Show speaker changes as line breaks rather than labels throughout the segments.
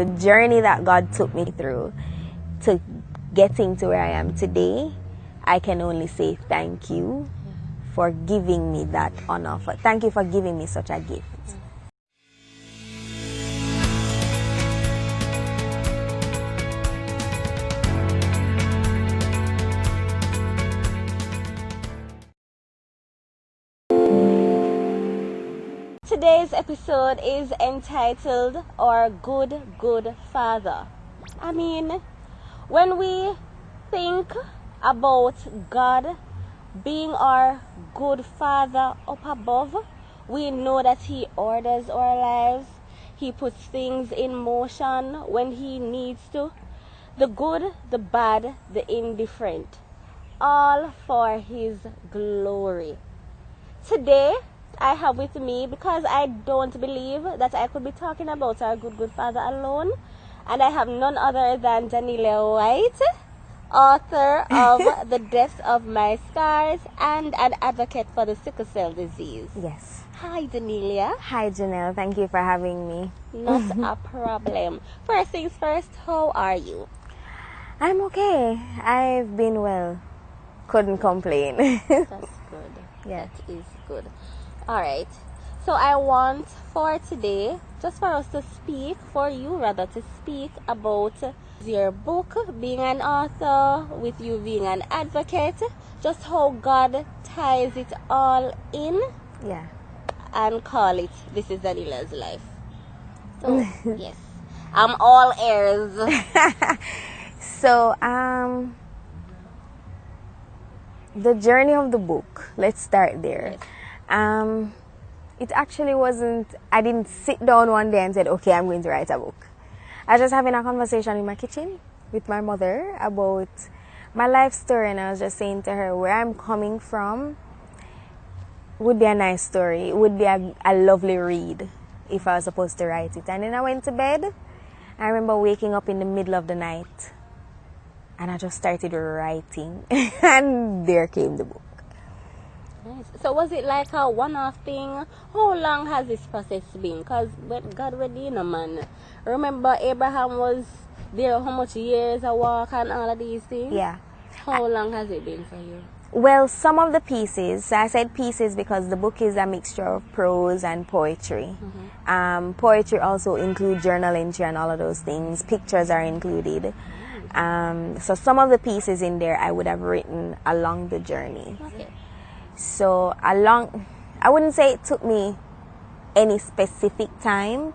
The journey that God took me through to getting to where I am today, I can only say thank you for giving me that honor. Thank you for giving me such a gift. Today's episode is entitled Our Good Father. I mean, when we think about God being our good father up above, we know that He orders our lives. He puts things in motion when He needs to. The good, the bad, the indifferent. All for His glory. Today, I have with me, because I don't believe that I could be talking about our good father alone, and I have none other than Daniellia A, author of The Depth of My Scars and an advocate for the sickle cell disease. Yes.
Hi, Daniellia.
Hi, Jhenelle. Thank you for having me.
Not a problem. First things first, how are you?
I'm okay. I've been well. Couldn't complain.
That's good.
Yeah.
That is good. Alright, so I want for today, just for us to speak, for you rather to speak about your book, being an author, with you being an advocate, just how God ties it all in.
Yeah.
And call it, this is Danielia's life. So, yes, I'm all ears.
So, the journey of the book, let's start there.
Yes.
It actually wasn't, I didn't sit down one day and said, okay, I'm going to write a book. I was just having a conversation in my kitchen with my mother about my life story, and I was just saying to her where I'm coming from would be a nice story. It would be a lovely read if I was supposed to write it. And then I went to bed. I remember waking up in the middle of the night and I just started writing and there came the book.
Nice. So was it like a one-off thing? How long has this process been? Because God redeemed a man. Remember Abraham was there how much years a walk and all of these things?
Yeah.
How long has it been for you?
Well, some of the pieces, I said pieces because the book is a mixture of prose and poetry.
Mm-hmm.
Poetry also includes journal entry and all of those things. Pictures are included. So some of the pieces in there I would have written along the journey.
Okay.
So I wouldn't say it took me any specific time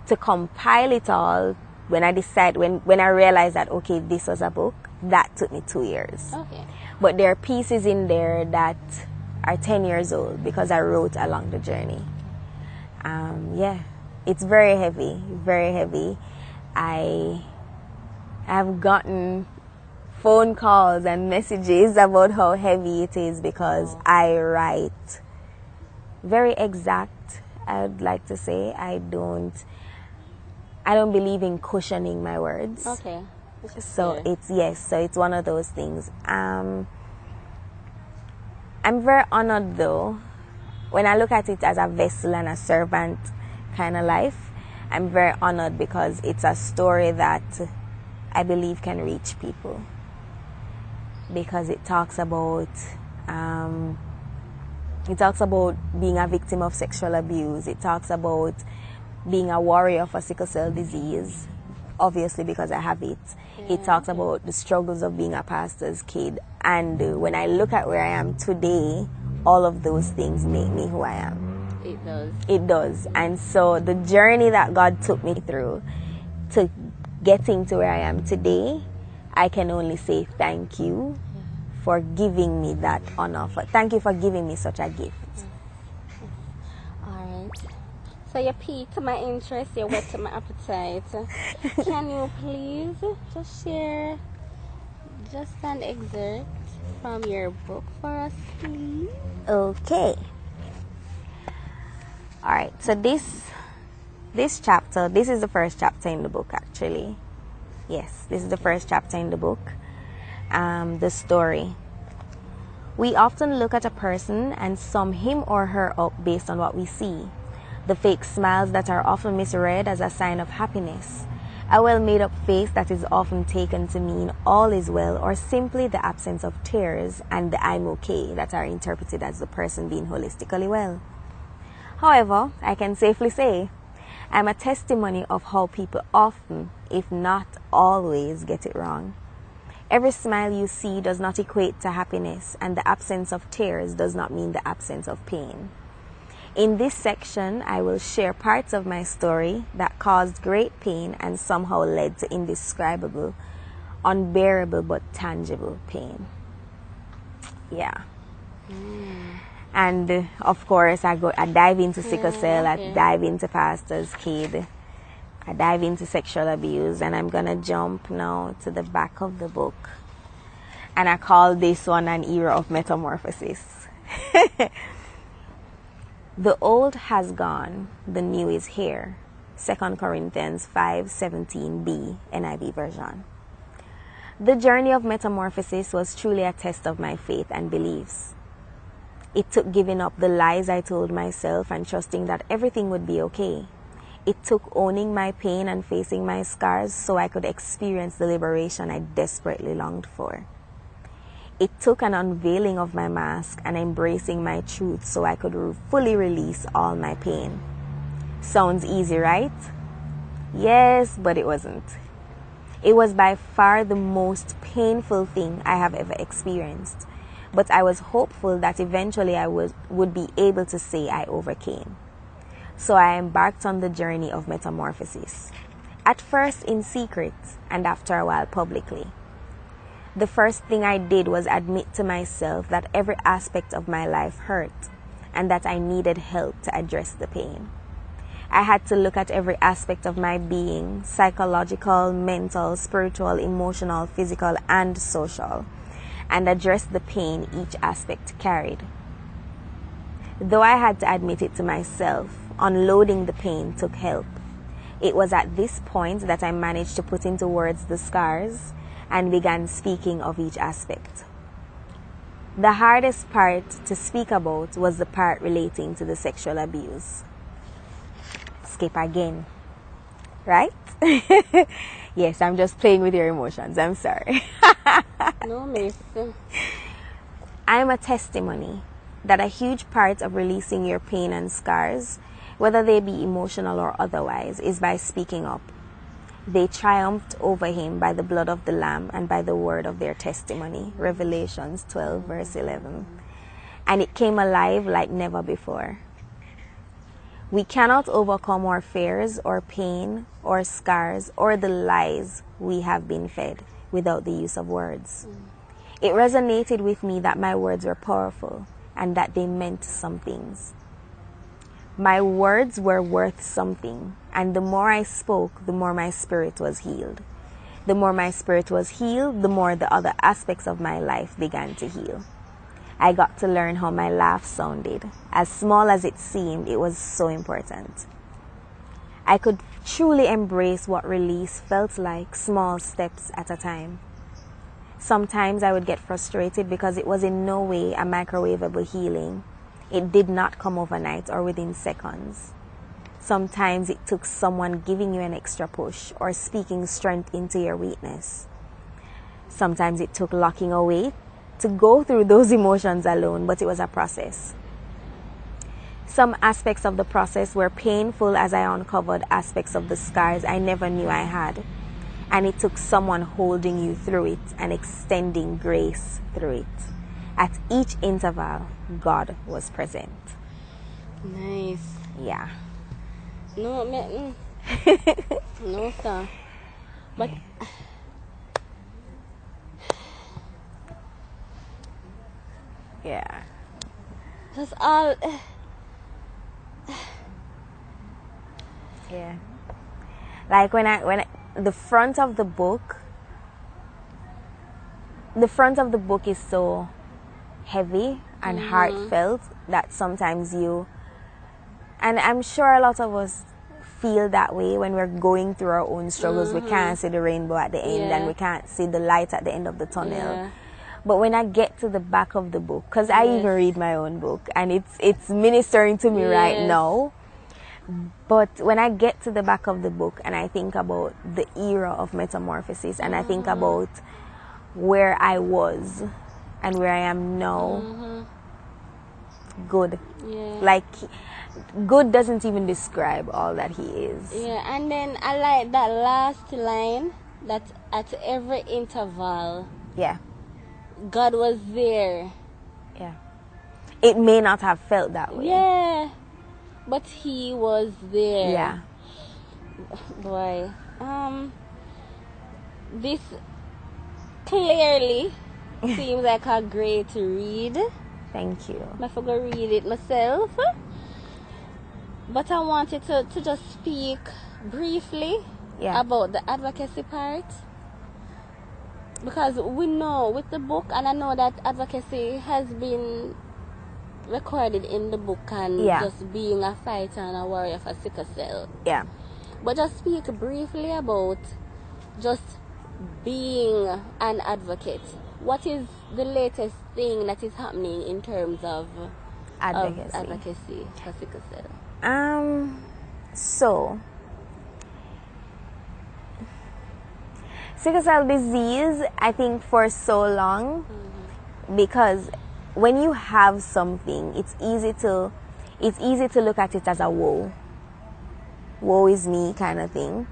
to compile it all. When I realized that, okay, this was a book, that took me 2 years.
Okay.
But there are pieces in there that are 10 years old because I wrote along the journey. Yeah, it's very heavy, very heavy. I have gotten phone calls and messages about how heavy it is because I write very exact. I'd like to say I don't believe in cushioning my words.
Okay.
So it's one of those things. I'm very honored though. When I look at it as a vessel and a servant kind of life, I'm very honored because it's a story that I believe can reach people. Because it talks about being a victim of sexual abuse. It talks about being a warrior for sickle cell disease, obviously because I have it. It talks about the struggles of being a pastor's kid. And when I look at where I am today, all of those things make me who I am.
It does.
It does. And so the journey that God took me through to getting to where I am today, I can only say thank you for giving me that honor. Thank you for giving me such a gift.
Alright. So you piqued my interest, you whetted my appetite. Can you please just share just an excerpt from your book for us, please?
Okay. Alright, so this chapter, this is the first chapter in the book actually. Yes, this is the first chapter in the book. The story. We often look at a person and sum him or her up based on what we see. The fake smiles that are often misread as a sign of happiness,
A well-made-up face that is often taken to mean all is well, or simply the absence of tears and the I'm okay that are interpreted as the person being holistically well. However, I can safely say I'm a testimony of how people often, if not always, get it wrong. Every smile you see does not equate to happiness, and the absence of tears does not mean the absence of pain. In this section, I will share parts of my story that caused great pain and somehow led to indescribable, unbearable but tangible pain. Yeah. And of course, I dive into sickle cell, I dive into pastor's kid, I dive into sexual abuse, and I'm gonna jump now to the back of the book. And I call this one an era of metamorphosis. The old has gone, the new is here. 2 Corinthians 5:17b, NIV version. The journey of metamorphosis was truly a test of my faith and beliefs. It took giving up the lies I told myself and trusting that everything would be okay. It took owning my pain and facing my scars so I could experience the liberation I desperately longed for. It took an unveiling of my mask and embracing my truth so I could fully release all my pain. Sounds easy, right? Yes, but it wasn't. It was by far the most painful thing I have ever experienced, but I was hopeful that eventually I would be able to say I overcame. So I embarked on the journey of metamorphosis, at first in secret and after a while publicly. The first thing I did was admit to myself that every aspect of my life hurt and that I needed help to address the pain. I had to look at every aspect of my being, psychological, mental, spiritual, emotional, physical, and social, and address the pain each aspect carried. Though I had to admit it to myself, unloading the pain took help. It was at this point that I managed to put into words the scars and began speaking of each aspect. The hardest part to speak about was the part relating to the sexual abuse. Skip again, right? Yes, I'm just playing with your emotions. I'm sorry.
No, miss.
I'm a testimony that a huge part of releasing your pain and scars, whether they be emotional or otherwise, is by speaking up. They triumphed over him by the blood of the Lamb and by the word of their testimony. Revelations 12 verse 11. And it came alive like never before. We cannot overcome our fears or pain or scars or the lies we have been fed without the use of words. It resonated with me that my words were powerful and that they meant some things. My words were worth something, and the more I spoke, the more my spirit was healed. The more my spirit was healed, the more the other aspects of my life began to heal. I got to learn how my laugh sounded. As small as it seemed, it was so important. I could truly embrace what release felt like, small steps at a time. Sometimes I would get frustrated because it was in no way a microwavable healing. It did not come overnight or within seconds. Sometimes it took someone giving you an extra push or speaking strength into your weakness. Sometimes it took locking away to go through those emotions alone, but it was a process. Some aspects of the process were painful as I uncovered aspects of the scars I never knew I had. And it took someone holding you through it and extending grace through it. At each interval, God was present.
Nice.
Yeah.
No, no, sir. But
yeah.
that's all.
Yeah. Like when the front of the book is so heavy and heartfelt that sometimes and I'm sure a lot of us feel that way when we're going through our own struggles. We can't see the rainbow at the end and we can't see the light at the end of the tunnel.
Yeah.
But when I get to the back of the book, because I even read my own book and it's ministering to me right now, But when I get to the back of the book and I think about the era of metamorphosis and I think about where I was and where I am now, good.
Yeah.
Like, good doesn't even describe all that he is.
Yeah, and then I like that last line, that at every interval,
Yeah.
God was there.
Yeah. It may not have felt that way.
Yeah, but he was there.
Yeah.
Boy, this clearly seems like a great read.
Thank you.
I forgot to read it myself. But I wanted to just speak briefly about the advocacy part. Because we know with the book, and I know that advocacy has been recorded in the book and just being a fighter and a warrior for sickle cell.
Yeah.
But just speak briefly about just being an advocate. What is the latest thing that is happening in terms of advocacy for sickle cell?
So sickle cell disease, I think for so long, because when you have something, it's easy to look at it as a woe is me kind of thing.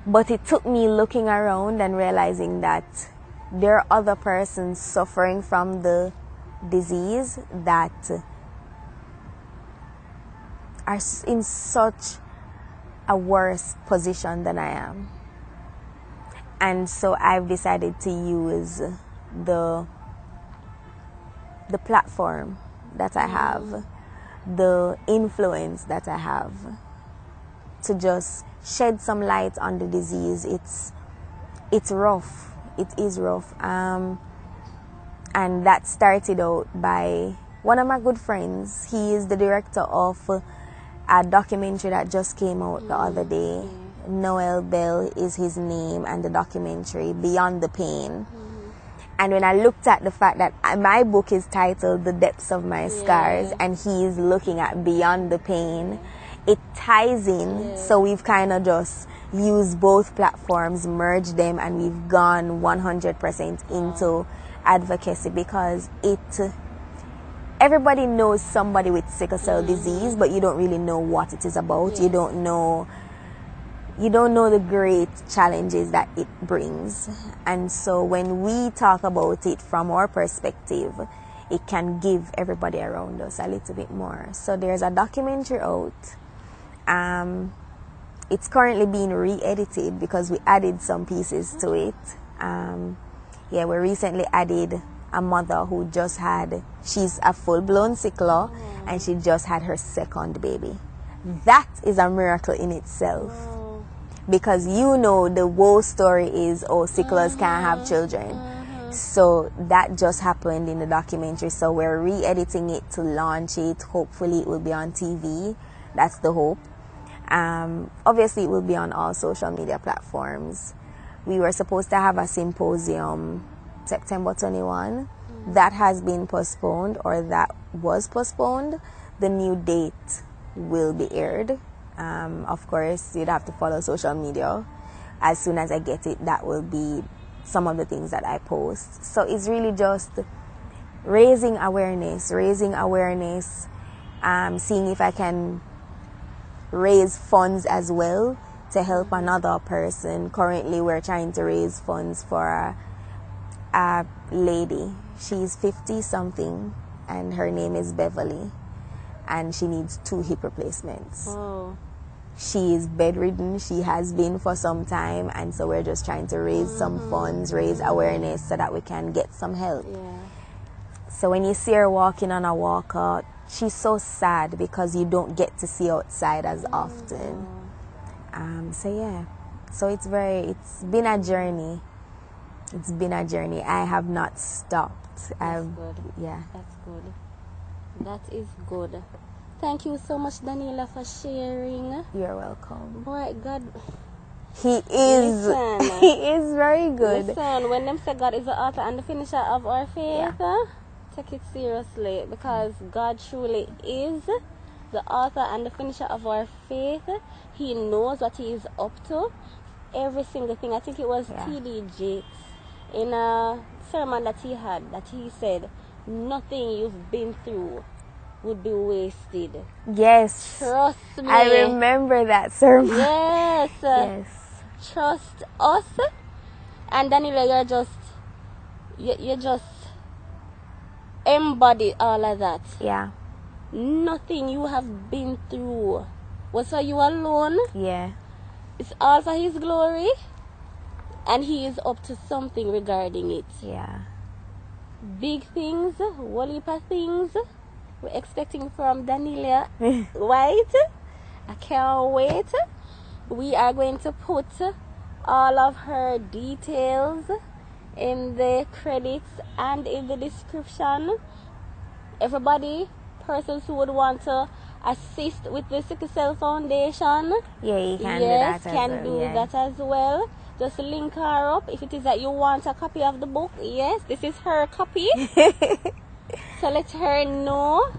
But it took me looking around and realizing that there are other persons suffering from the disease that are in such a worse position than I am. And so I've decided to use the platform that I have, the influence that I have, to just shed some light on the disease. It's rough. It is rough. And that started out by one of my good friends. He is the director of a documentary that just came out the other day. Noel Bell is his name, and the documentary Beyond the Pain. And when I looked at the fact that my book is titled The Depths of My Scars, and he is looking at Beyond the Pain, it ties in. So we've kind of just used both platforms, merged them, and we've gone 100% into advocacy, because everybody knows somebody with sickle cell disease, but you don't really know what it is about. You don't know the great challenges that it brings. And so when we talk about it from our perspective, it can give everybody around us a little bit more. So there's a documentary out. It's currently being re-edited because we added some pieces to it. We recently added a mother who she's a full-blown sickler, and she just had her second baby. That is a miracle in itself. Because the woe story is, sicklers can't have children. So that just happened in the documentary. So we're re-editing it to launch it. Hopefully it will be on TV. That's the hope. Obviously it will be on all social media platforms. We were supposed to have a symposium September 21. That has been postponed, or that was postponed. The new date will be aired. Of course, you'd have to follow social media. As soon as I get it, that will be some of the things that I post. So it's really just raising awareness, seeing if I can raise funds as well to help another person. Currently, we're trying to raise funds for a lady. She's 50-something, and her name is Beverly. And she needs 2 hip replacements. She is bedridden. She has been for some time, and so we're just trying to raise some funds, raise awareness, so that we can get some help. So when you see her walking on a walker, she's so sad because you don't get to see outside as often. So it's been a journey. It's been a journey. I have not stopped.
That's good. That's good. That is good. Thank you so much, Daniella, for sharing.
You're welcome.
Boy, God.
He is.
Listen,
he is very good.
Listen, when them say God is the author and the finisher of our faith, take it seriously, because God truly is
the author and the finisher of our faith. He knows what he is up to. Every single thing. I think it was T.D. Jakes in a sermon that he had, that he said, nothing you've been through would be wasted.
Yes.
Trust me.
I remember that sermon.
Yes.
Yes.
Trust us. And Daniellia, you just embody all of that.
Yeah.
Nothing you have been through was for you alone.
Yeah.
It's all for his glory. And he is up to something regarding it.
Yeah.
Big things, whole heap of things we're expecting from Daniellia. Right? I can't wait. We are going to put all of her details in the credits and in the description. Everybody, persons who would want to assist with the Sickle Cell Foundation,
Yeah, you can
do that as well. Just link her up if it is that you want a copy of the book. Yes, this is her copy. So let her know.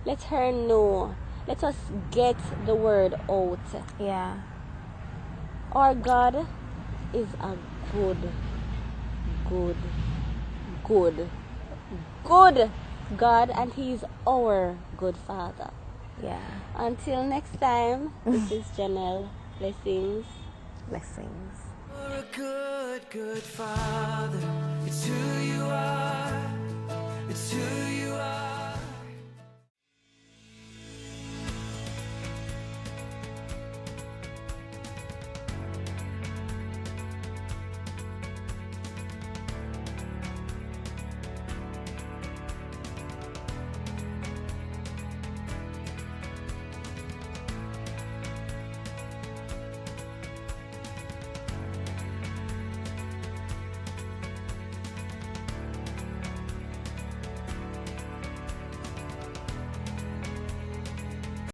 Let her know. Let us get the word out.
Yeah.
Our God is a good God, and He's our good Father.
Yeah.
Until next time, this is Jhenelle. Blessings.
Blessings.
You're a good Father. It's who you are. It's who you are.